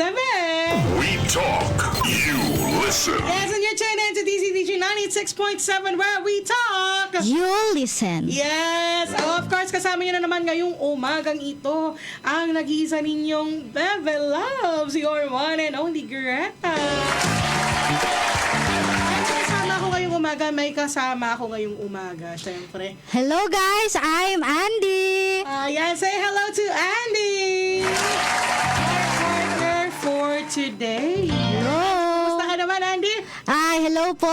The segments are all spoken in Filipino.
We talk, you listen. Yes, and you're tuned in to DZDG 96.7 where we talk. You listen. Yes, of course, kasama nyo na naman ngayong umagang ito ang nag-iisa ninyong Bebe Loves, your one and only Greta. At kasama ako ngayong umaga, may kasama ako ngayong umaga, syempre. Hello guys, I'm Andy. Yan, say hello to Andy. Our partner for today. Hello. Kumusta ka naman, Andy? Hello po.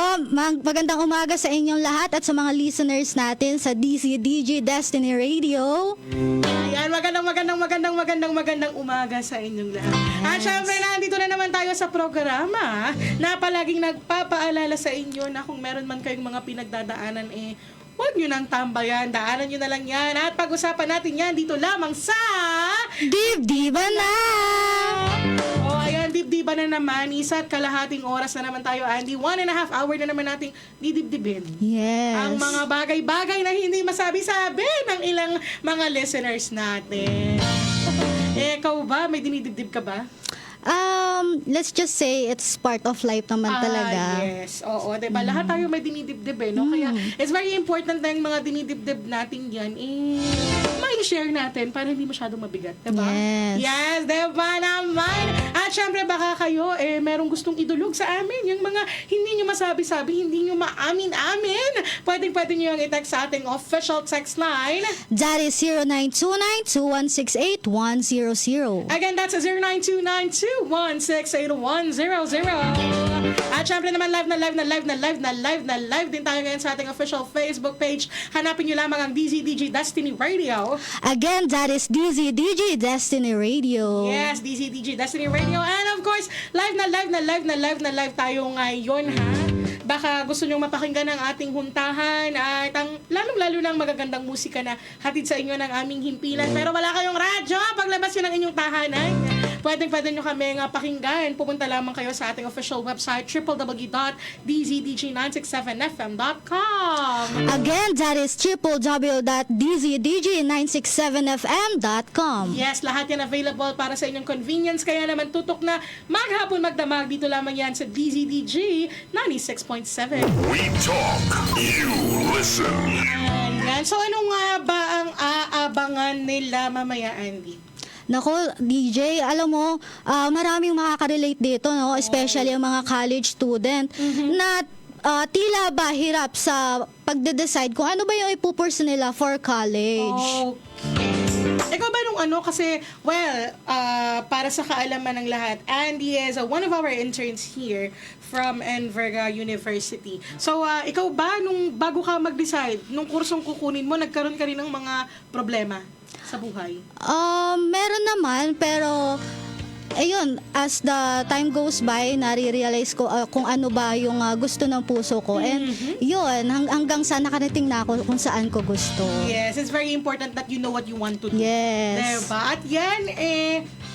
Magandang umaga sa inyong lahat at sa mga listeners natin sa DZDG Destiny Radio. Ayan, magandang umaga sa inyong lahat. At syempre, nandito na naman tayo sa programa na palaging nagpapaalala sa inyo na kung meron man kayong mga pinagdadaanan, huwag nyo nang tambayan. Daanan nyo na lang yan. At pag-usapan natin yan dito lamang sa... Dibdiba na! Ayan, dibdiba na naman. Isa't kalahating oras na naman tayo, Andy. 1.5 hour na naman nating didibdibin. Yes. Ang mga bagay-bagay na hindi masabi-sabi ng ilang mga listeners natin. Ikaw ba? May dinidibdib ka ba? Let's just say it's part of life naman talaga. Yes. Oo, diba? Lahat tayo may dinidibdib no? Kaya it's very important na yung mga dinidibdib natin yan, may share natin para hindi masyadong mabigat. Diba? Yes. Yes, diba naman? At syempre, baka kayo, merong gustong idulog sa amin. Yung mga hindi nyo masabi-sabi, hindi nyo maamin-amin. Pwede nyo yung i-text sa ating official text line. That is 0929-2168-100. Again, that's 0929-216-8100. At syempre naman live din tayo ngayon sa ating official Facebook page. Hanapin nyo lamang ang DZDG Destiny Radio. Again, that is DZDG Destiny Radio. Yes, DZDG Destiny Radio. And of course, live tayo ngayon, ha? Baka gusto nyong mapakinggan ang ating huntahan at ang lalong-lalo ng magagandang musika na hatid sa inyo ng aming himpilan. Pero wala kayong radyo, paglabas yun ng inyong tahanan. Pwede nyo kami pakinggan. Pupunta lamang kayo sa ating official website, www.dzdg967fm.com. Again, that is www.dzdg967fm.com. Yes, lahat yan available para sa inyong convenience. Kaya naman tutok na maghapon magdamag. Dito lamang yan sa DZDG 96.7. We talk, you listen. Ayan. So ano nga ba ang aabangan nila mamaya, Andy? Nako, DJ, alam mo, maraming makaka-relate dito, no? Especially ang mga college student na tila ba hirap sa pagde-decide kung ano ba yung ipupursu nila for college. Okay. Ikaw ba kasi, para sa kaalaman ng lahat, Andy is one of our interns here from Enverga University. So, ikaw ba, bago ka mag-decide, nung kursong kukunin mo, nagkaroon ka rin ng mga problema sa buhay? Meron naman, pero ayun, as the time goes by, nare-realize ko kung ano ba yung gusto ng puso ko. And yun, hanggang sa nakarating na ako kung saan ko gusto. Yes, it's very important that you know what you want to do. Yes. Diba? At yan,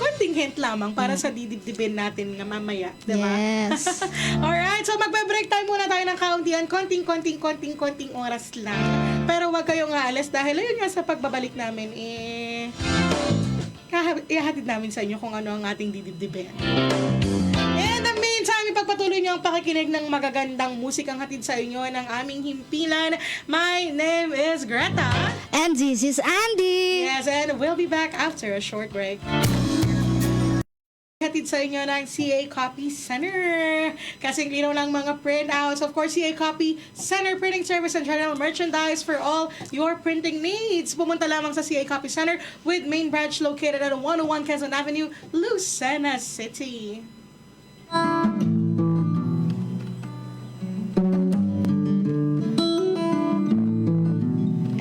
konting hint lamang para sa didibdibin natin nga mamaya. Diba? Yes. Alright, so magbe-break time muna tayo ng kauntian. Konting oras lang. Pero wag kayong aalis dahil ayun nga sa pagbabalik namin, ihahatid namin sa inyo kung ano ang ating didibdibin. In the meantime, ipagpatuloy nyo ang pakikinig ng magagandang musikang hatid sa inyo ng aming himpilan. My name is Greta. And this is Andy. Yes, and we'll be back after a short break. Hatid sa inyo ng CA Copy Center. Kasing linaw lang mga printouts. Of course, CA Copy Center Printing Service and General Merchandise for all your printing needs. Pumunta lamang sa CA Copy Center with main branch located at 101 Quezon Avenue, Lucena City.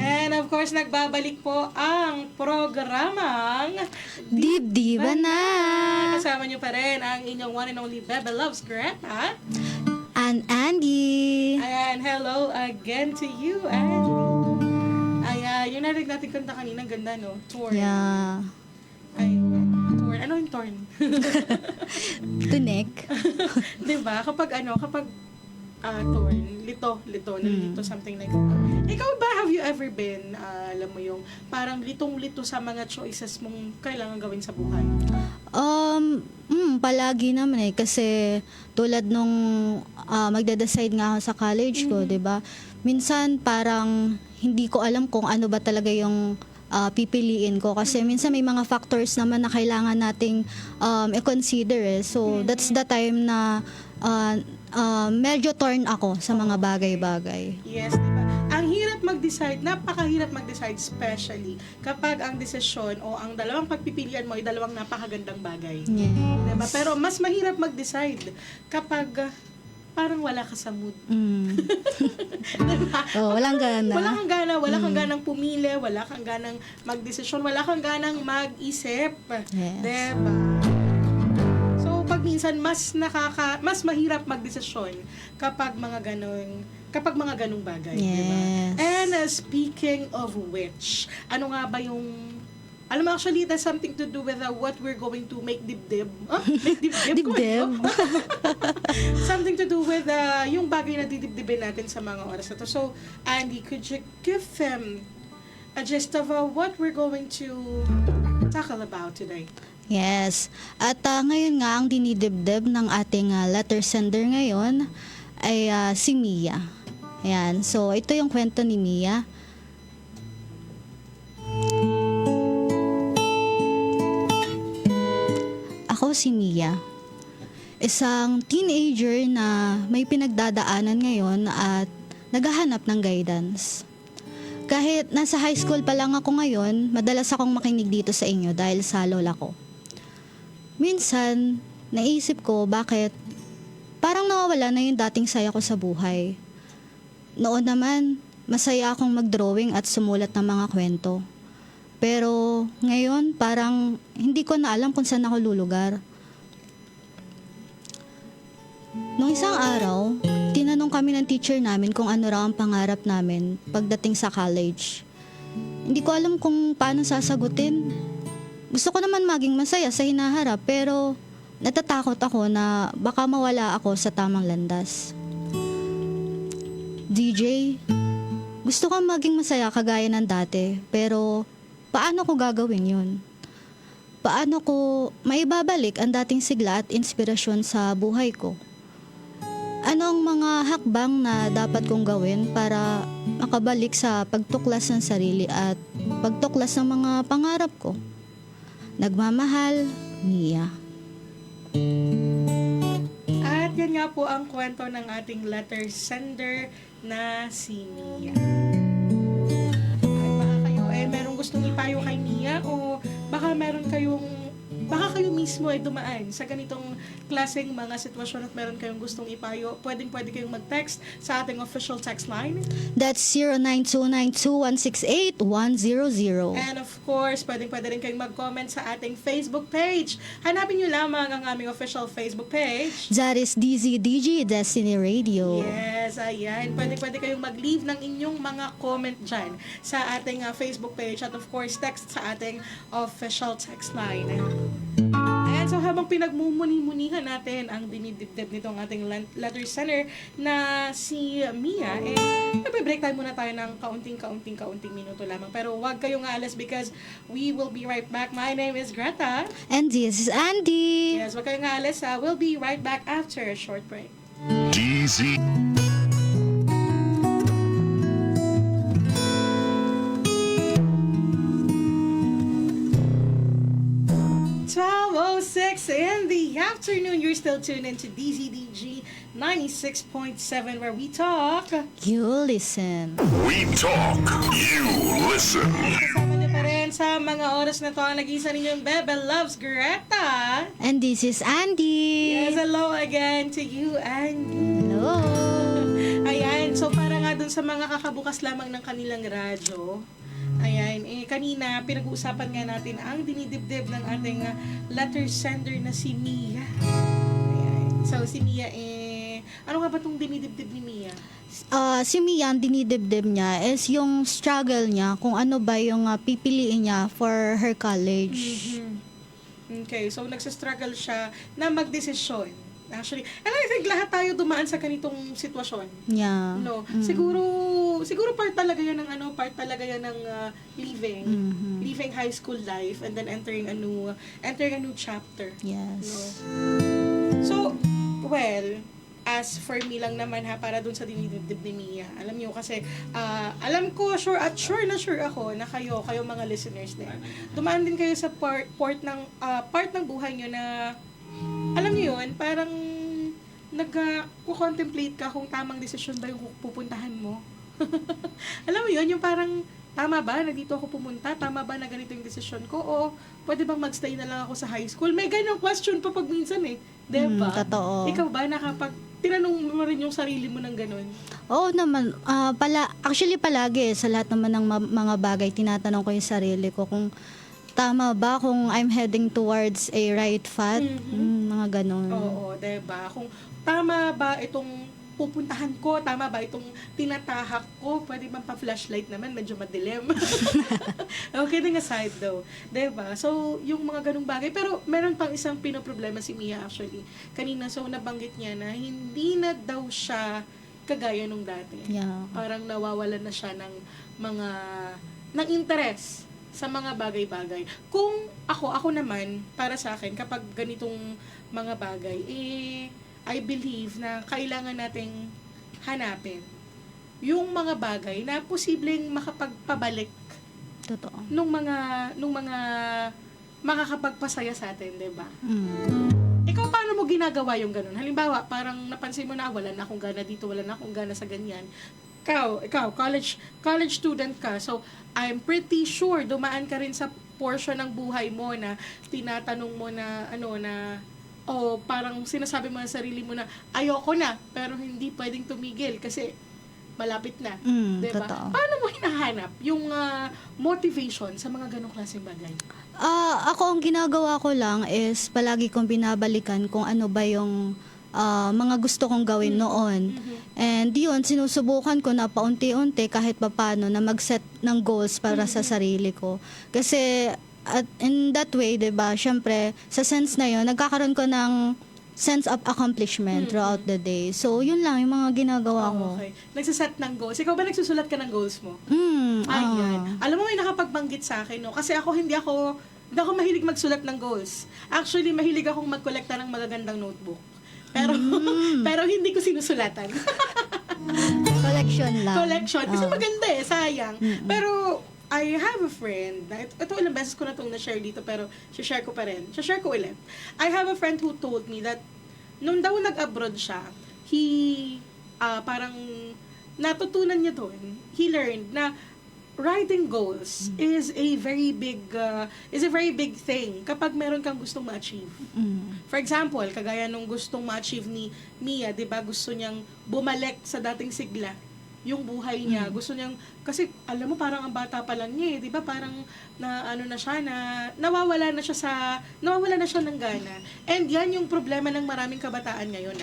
And of course, nagbabalik po ang programang Dibdiba na. Kasama nyo pa rin ang inyong one and only Bebe Loves, Greta. And Andy. Ayan, hello again to you, Andy. Ayan, yung narinig natin kanta kanina, ganda, no? Torn. Yeah. Ay, torn. Ano yung torn? Tunek. Diba? Kapag torn. Nalilito, something like that. Ikaw ba, have you ever been, alam mo yung, parang litong-lito sa mga choices mong kailangan gawin sa buhay? Palagi naman kasi tulad nung magde-decide nga ako sa college ko, 'di ba? Minsan parang hindi ko alam kung ano ba talaga yung pipiliin ko kasi minsan may mga factors naman na kailangan nating i-consider eh. So that's the time na medyo torn ako sa mga bagay-bagay. Yes, diba? Ang hirap mag-decide, napakahirap mag-decide, especially kapag ang desisyon o ang dalawang pagpipilian mo ay dalawang napakagandang bagay. Yes. Diba? Pero mas mahirap mag-decide kapag parang wala ka sa mood. Diba? Walang gana. Wala kang ganang pumili, wala kang ganang magdesisyon, wala kang ganang mag-isip. Yes. Diba? So, pag minsan mas mahirap magdesisyon kapag mga ganong bagay, Yes. diba? And speaking of which, ano nga ba yung alam mo, actually, that's something to do with what we're going to make dibdib. Make dibdib? Dibdib. Something to do with yung bagay na didibdibin natin sa mga oras na to. So, Andy, could you give them a gist of what we're going to tackle about today? Yes. At ngayon nga, ang dinidibdib ng ating letter sender ngayon ay si Mia. Ayan. So, ito yung kwento ni Mia. Ako si Mia. Isang teenager na may pinagdadaanan ngayon at naghahanap ng guidance. Kahit nasa high school pa lang ako ngayon, madalas akong makinig dito sa inyo dahil sa lola ko. Minsan, naisip ko bakit parang nawawala na yung dating saya ko sa buhay. Noon naman, masaya akong mag-drawing at sumulat ng mga kwento. Pero ngayon, parang hindi ko na alam kung saan ako lulugar. Nung isang araw, tinanong kami ng teacher namin kung ano raw ang pangarap namin pagdating sa college. Hindi ko alam kung paano sasagutin. Gusto ko naman maging masaya sa hinaharap pero natatakot ako na baka mawala ako sa tamang landas. DJ, gusto ko maging masaya kagaya ng dati pero paano ko gagawin yun? Paano ko maibabalik ang dating sigla at inspirasyon sa buhay ko? Ano ang mga hakbang na dapat kong gawin para makabalik sa pagtuklas ng sarili at pagtuklas ng mga pangarap ko? Nagmamahal, Mia. At yan nga po ang kwento ng ating letter sender na si Mia. At baka kayo merong gustong ipayo kay Mia o baka kayo mismo ay dumaan sa ganitong klaseng mga sitwasyon at meron kayong gustong ipayo, pwede kayong mag-text sa ating official text line. That's 09292168-100. And of course, pwede rin kayong mag-comment sa ating Facebook page. Hanapin nyo lamang ang aming official Facebook page. That is DZDG Destiny Radio. Yes, ayan. Pwede kayong mag-leave ng inyong mga comment dyan sa ating Facebook page at of course, text sa ating official text line. Ayan, so habang pinagmumuni-munihan natin ang dinidibdib nitong ating letter sender na si Mia, break time muna tayo ng kaunting minuto lamang. Pero huwag kayong aalas because we will be right back. My name is Greta. And this is Andy. Yes, huwag kayong aalas. We'll be right back after a short break. DZ. 12:06 in the afternoon. You're still tuned into DZDG 96.7 where we talk. You listen. We talk. You listen. Kasama niyo pa rin sa mga oras na to ang nag-isa ninyong Bebe Loves, Greta. And this is Andy. Yes, hello again to you, Andy. Hello. Ayan, so para nga dun sa mga kakabukas lamang ng kanilang radyo, ayan, kanina pinag-uusapan nga natin ang dinidibdib ng ating letter sender na si Mia. Ayan. So si Mia ano nga ba itong dinidibdib ni Mia? Si Mia, ang dinidibdib niya is yung struggle niya kung ano ba yung pipiliin niya for her college. Okay, so nagsastruggle siya na magdesisyon. Actually, and I think lahat tayo dumaan sa ganitong sitwasyon. Yeah. No, Mm. siguro part talaga 'yan ng part talaga 'yan ng leaving, Mhm. leaving high school life and then entering a new chapter. Yes. No. So, well, as for me lang naman para dun sa dinidibdib ni Mia. Alam niyo kasi alam ko sure ako na kayo mga listeners din. Dumaan din kayo sa part ng buhay niyo na alam niyo yun, parang nag-contemplate ka kung tamang desisyon ba yung pupuntahan mo. Alam mo yun, yung parang, tama ba na dito ako pumunta? Tama ba na ganito yung desisyon ko? O pwede bang magstay na lang ako sa high school? May ganong question pa pag minsan eh. Diba? Totoo. Ikaw ba tinanong mo rin yung sarili mo ng ganon? Oo naman. Actually, palagi sa lahat naman ng mga bagay, tinatanong ko yung sarili ko kung tama ba, kung I'm heading towards a right path. Mga ganon. Oo, diba? Kung tama ba itong pupuntahan ko, tama ba itong tinatahak ko, pwede bang pa-flashlight naman, medyo madilim. Okay, kidding aside though. Diba? So, yung mga ganung bagay. Pero, meron pang isang pinoproblema si Mia actually. Kanina, so nabanggit niya na hindi na daw siya kagaya nung dati. Yeah. Parang nawawalan na siya ng ng interest sa mga bagay-bagay. Kung ako naman, para sa akin, kapag ganitong mga bagay, I believe na kailangan nating hanapin yung mga bagay na posibleng makapagpabalik Totoo. nung mga makakapagpasaya sa atin, 'di ba? Ikaw, paano mo ginagawa yung ganun? Halimbawa, parang napansin mo na wala na akong gana dito, wala na akong gana sa ganyan. Ikaw, college student ka. So, I'm pretty sure dumaan ka rin sa portion ng buhay mo na tinatanong mo na parang sinasabi mo sa sarili mo na ayoko na, pero hindi pwedeng tumigil kasi malapit na. Diba? Totoo. Paano mo hinahanap yung motivation sa mga ganong klaseng bagay? Ako, ang ginagawa ko lang is palagi kong binabalikan kung ano ba yung mga gusto kong gawin noon. And yun, sinusubukan ko na paunti-unti kahit papano na mag-set ng goals para sa sarili ko. Kasi at in that way, 'di ba? Syempre, sa sense na 'yon, nagkakaroon ko ng sense of accomplishment throughout the day. So, yun lang yung mga ginagawa ko. Okay. Nagsaset ng goals. Ikaw ba nagsusulat ka ng goals mo? Ayan. Alam mo, may nakapagbanggit sa akin, no? Kasi hindi ako mahilig magsulat ng goals. Actually, mahilig akong magkolekta ng magagandang notebook. Pero hindi ko sinusulatan. Collection lang. Collection. Kasi maganda sayang. Pero, I have a friend, ito ilang beses ko na itong na-share dito, pero share ko pa rin. Share ko ulit. I have a friend who told me that, nung daw nag-abroad siya, parang natutunan niya doon, he learned na writing goals is a very big thing kapag meron kang gustong ma-achieve. For example, kagaya nung gustong ma-achieve ni Mia, 'di ba? Gusto niyang bumalik sa dating sigla yung buhay niya. Gusto niyang, kasi alam mo parang ang bata pa lang niya, 'di ba? Parang nawawala na siya ng gana. And yan yung problema ng maraming kabataan ngayon,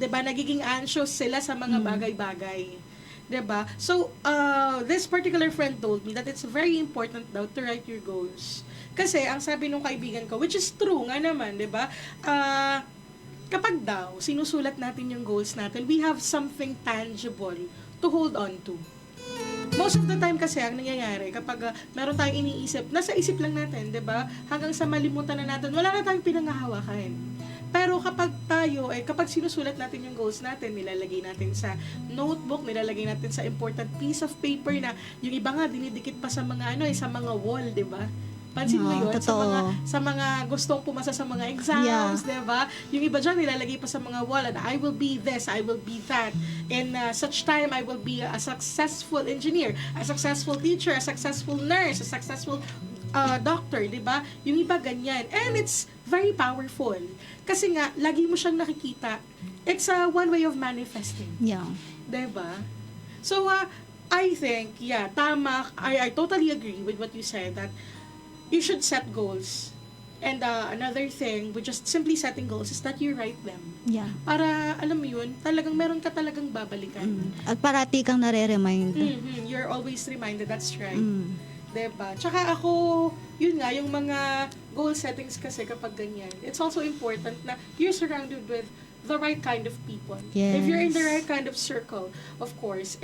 'di ba? Nagiging anxious sila sa mga bagay-bagay. 'Di ba? So, this particular friend told me that it's very important daw to write your goals. Kasi ang sabi nung kaibigan ko, which is true nga naman, 'di ba? Kapag daw sinusulat natin yung goals natin, we have something tangible to hold on to. Most of the time kasi ang nangyayari kapag meron tayong iniisip, nasa isip lang natin, 'di ba? Hanggang sa malimutan na natin, wala na tayong pinanghahawakan. Pero kapag sinusulat natin yung goals natin, nilalagay natin sa notebook, nilalagay natin sa important piece of paper na yung iba nga dinidikit pa sa mga sa mga wall, 'di ba? Pansin mo yun? Sa mga gustong pumasa sa mga exams, diba? Yung iba dyan, nilalagay pa sa mga wall, and I will be this, I will be that. In such time, I will be a successful engineer, a successful teacher, a successful nurse, a successful doctor, diba? Yung iba ganyan. And it's very powerful. Kasi nga, lagi mo siyang nakikita. It's one way of manifesting. Yeah. Diba? So, I think, tama. I totally agree with what you said, that you should set goals. And another thing with just simply setting goals is that you write them. Yeah. Para, alam mo yun, meron ka talagang babalikan. At parati kang nare-remind. You're always reminded, that's right. Diba? Tsaka ako, yun nga, yung mga goal settings kasi kapag ganyan, it's also important na you're surrounded with the right kind of people. Yes. If you're in the right kind of circle, of course,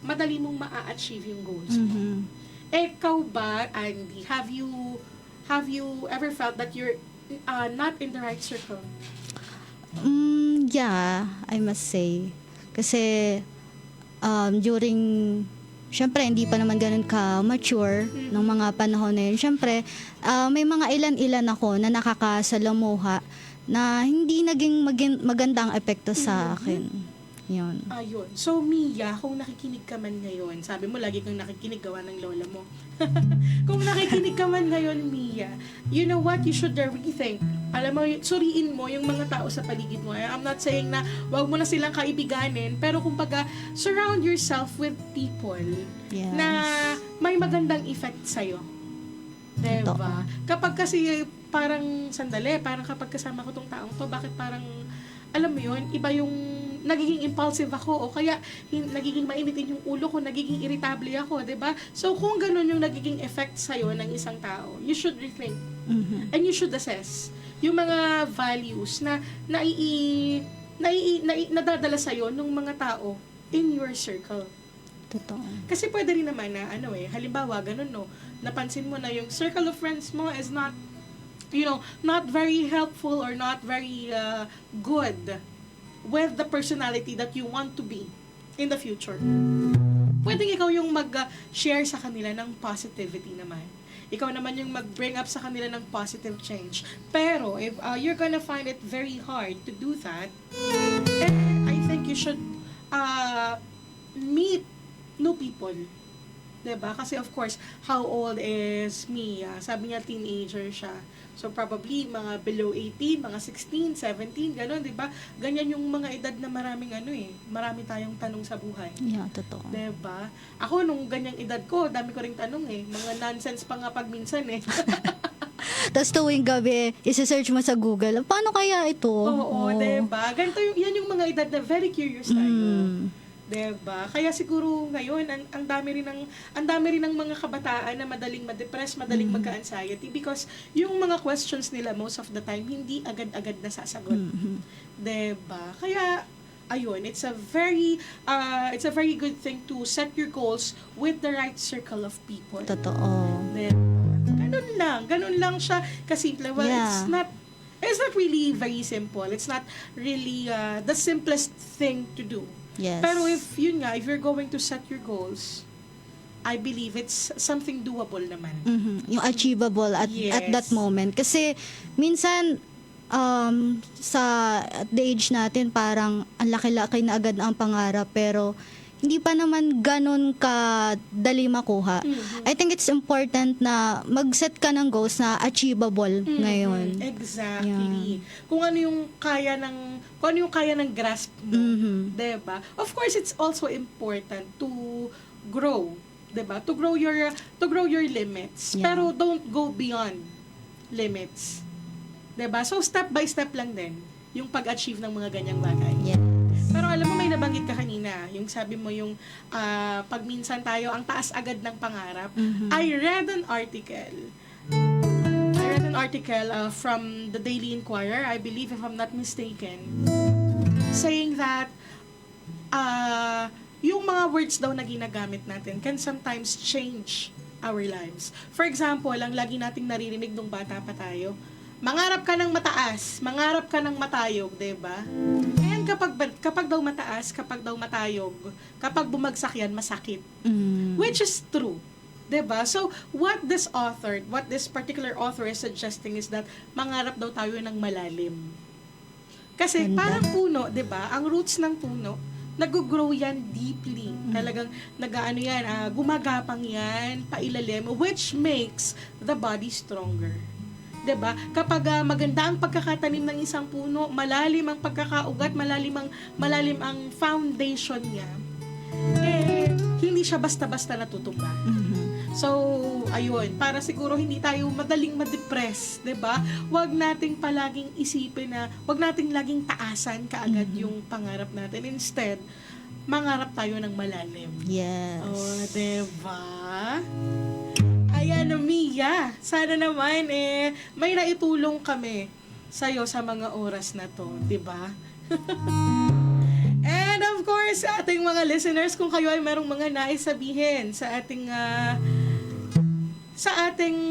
madali mong ma-achieve yung goals mo. Mhm. Ikaw ba, Andy, have you ever felt that you're not in the right circle? Yeah, I must say. Kasi, during, syempre, hindi pa naman ganun ka-mature ng mga panahon na yun. Syempre, may mga ilan-ilan ako na nakakasalamuha na hindi naging magandang epekto sa akin. Yun. Ayun. So, Mia, kung nakikinig ka man ngayon, sabi mo, lagi kang nakikinig gawa ng lola mo. Kung nakikinig ka man ngayon, Mia, you know what? You should rethink. Alam mo, suriin mo yung mga tao sa paligid mo. I'm not saying na wag mo na silang kaibiganin, pero kumbaga, surround yourself with people Yes. na may magandang effect sa'yo. Diba? Totoo. Kapag kasi parang sandali, parang kapag kasama ko tong taong to, bakit parang, alam mo yun, iba yung nagiging impulsive ako o kaya nagiging mainitin yung ulo ko, nagiging irritable ako, 'di ba? So kung ganun yung nagiging effect sa ng isang tao, you should rethink Mhm. and you should assess yung mga values na nadadala sa ng mga tao in your circle. Totoo. Kasi pwede rin naman na halimbawa ganun napansin mo na yung circle of friends mo is not not very helpful or not very good with the personality that you want to be in the future. Pwedeng ikaw yung mag-share sa kanila ng positivity naman. Ikaw naman yung mag-bring up sa kanila ng positive change. Pero, if you're gonna find it very hard to do that, I think you should meet new people. Diba? Kasi of course, how old is Mia? Sabi niya, teenager siya. So, probably, mga below 18, mga 16, 17, gano'n, diba? Ganyan yung mga edad na maraming marami tayong tanong sa buhay. Yeah, totoo. Diba? Ako, nung ganyang edad ko, dami ko ring tanong Mga nonsense pa nga pag minsan Tapos tuwing gabi, isa-search mo sa Google, paano kaya ito? Oo, diba? Ganito yan yung mga edad na very curious tayo. Diba? Kaya siguro ngayon ang dami rin ng mga kabataan na madaling ma-depress, madaling magka-anxiety because yung mga questions nila most of the time hindi agad-agad nasasagot. Diba? Kaya ayun, it's a very good thing to set your goals with the right circle of people. Totoo. Diba? Ganun lang siya kasimple. Well, Yeah. it's not really very simple. It's not really the simplest thing to do. Yes. Pero if you're going to set your goals, I believe it's something doable naman. Yung achievable at that moment. Kasi minsan at the age natin parang ang laki-laki na agad ang pangarap pero hindi pa naman ganun kadali makuha. I think it's important na mag-set ka ng goals na achievable ngayon. Exactly. Kung ano yung kaya ng grasp mo, 'di ba? Of course, it's also important to grow, 'di ba? To grow your limits. Yeah. Pero don't go beyond limits. 'Di ba? So step by step lang din yung pag-achieve ng mga ganyang bagay. Yes. Pero alam mo, may nabanggit ka kanina, yung sabi mo yung pag minsan tayo, ang taas agad ng pangarap. I read an article from the Daily Inquirer, I believe if I'm not mistaken, saying that yung mga words daw na ginagamit natin can sometimes change our lives. For example, ang lagi nating naririnig nung bata pa tayo, mangarap ka ng mataas, mangarap ka ng matayog, 'di ba? And kapag daw mataas, kapag daw matayog, kapag bumagsak yan, masakit. Which is true. 'Di ba? So, what this particular author is suggesting is that mangarap daw tayo ng malalim. Kasi Ganda. parang puno, 'di ba? Ang roots ng puno, nag-grow yan deeply. Talagang gumagapang yan, pailalim, which makes the body stronger. 'Di ba? Kapag maganda ang pagkakatanim ng isang puno, malalim ang pagkakaugat, malalim ang foundation niya. Hindi siya basta-basta natutumba. So, ayun, para siguro hindi tayo madaling ma-depress, 'di ba? Huwag nating palaging isipin na, huwag nating laging taasan kaagad yung pangarap natin. Instead, mangarap tayo ng malalim. Yes. Oh, 'di ba? Ayan, Mia, sana naman may naitulong kami sa'yo sa mga oras na to, di ba? And of course, sa ating mga listeners, kung kayo ay merong mga nais sabihin sa ating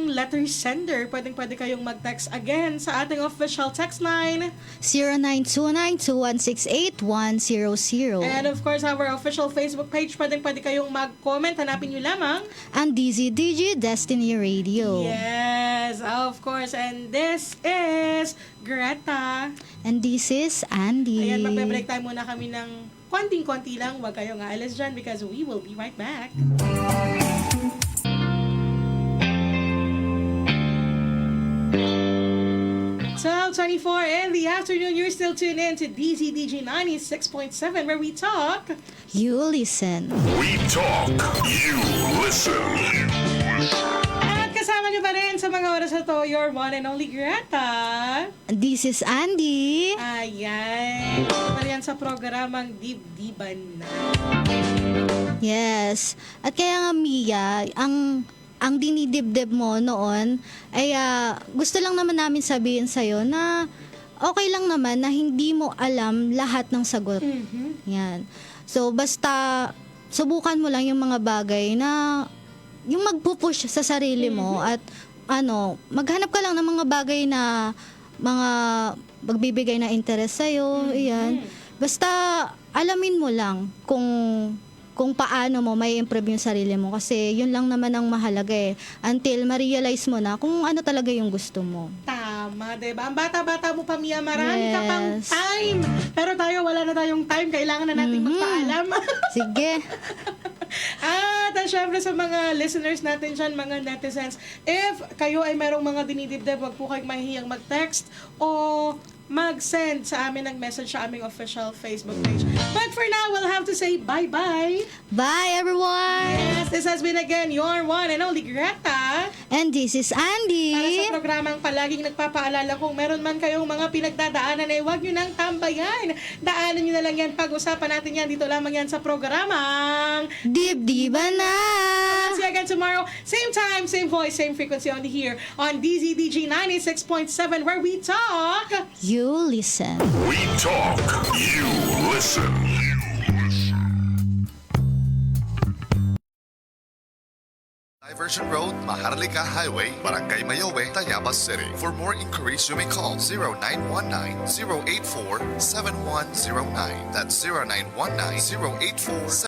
letter sender, pwede kayong mag-text again sa ating official text line. 0929-2168-100. And of course, our official Facebook page, pwede kayong mag-comment. Hanapin nyo lamang. Ang DZDG Destiny Radio. Yes, of course. And this is Greta. And this is Andy. Ayan, magbe-break time muna kami ng konting-konti lang. Huwag kayong aalis dyan because we will be right back. 12:24 in the afternoon. You're still tuned in to DZDG 96.7 where we talk. You listen. We talk, you listen. At kasama niyo pa rin sa mga oras na to, your one and only Greta. This is Andy. Ayan. Ito pa rin sa programang Dibdiban na. Yes. At kaya nga Mia, ang dinidibdib mo noon ay gusto lang naman namin sabihin sa'yo na okay lang naman na hindi mo alam lahat ng sagot. Yan. So, basta subukan mo lang yung mga bagay na yung magpupush sa sarili mo at maghanap ka lang ng mga bagay na mga magbibigay na interest sa'yo. Yan. Basta alamin mo lang kung paano mo may improve yung sarili mo kasi yun lang naman ang mahalaga until ma-realize mo na kung ano talaga yung gusto mo. Tama, diba? Ang bata-bata mo pa, Mia, marami ka pang Yes. time. Pero tayo, wala na tayong time. Kailangan na natin magpaalam. Sige. At syempre sa mga listeners natin dyan, mga netizens, if kayo ay merong mga dinidibdib, wag po kayong mahihiyang mag-text o mag-send sa amin ng message sa aming official Facebook page. But for now, we'll have to say bye-bye. Bye everyone. Yes, this has been again your one and only Greta. And this is Para Andy. sa programang palaging nagpapaalala kung meron man kayong mga pinagdadaanan ay huwag nyo nang tambayan. Daanan nyo na lang yan. Pag-usapan natin yan. Dito lamang yan sa programang Dibdiban na. See you again tomorrow. Same time, same voice, same frequency on here on DZDG 96.7 where we talk. You listen. We talk, you listen. Diversion Road, Maharlika Highway, Barangay Mayowe, Tayabas City. For more inquiries, you may call 0919-084-7109. That's 0919-084-7109.